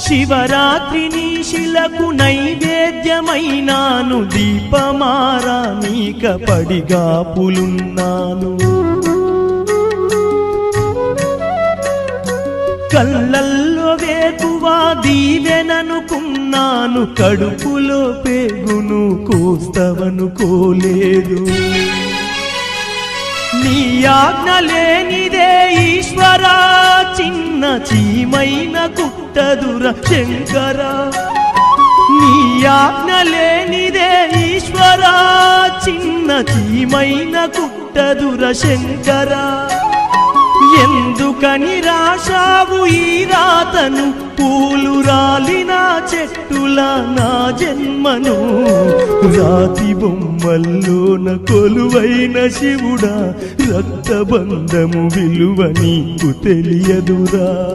శివరాత్రిని శిలకు నైవేద్యమైనాను, దీపమారా నీక పడిగాపులున్నాను. కళ్ళల్లో వేకువా దీవెననుకున్నాను, కడుపులో పేగును కోస్తవనుకోలేదు. నీ ఆజ్ఞ లేనిదే ఈశ్వరా, చిన్న చీమైన కుట్టదుర శంకరా. నీ ఆజ్ఞ లేనిదే ఈశ్వరా, చిన్న చీమైన కుట్టదుర శంకరా. ఎందుకని రాశావు ఈ రాతను, పూలు రాలిన చెట్టుల నా జన్మను. రాతి బొమ్మల్లోన కొలువైన శివుడా, రక్తబంధము విలువ నీకు తెలియదురా.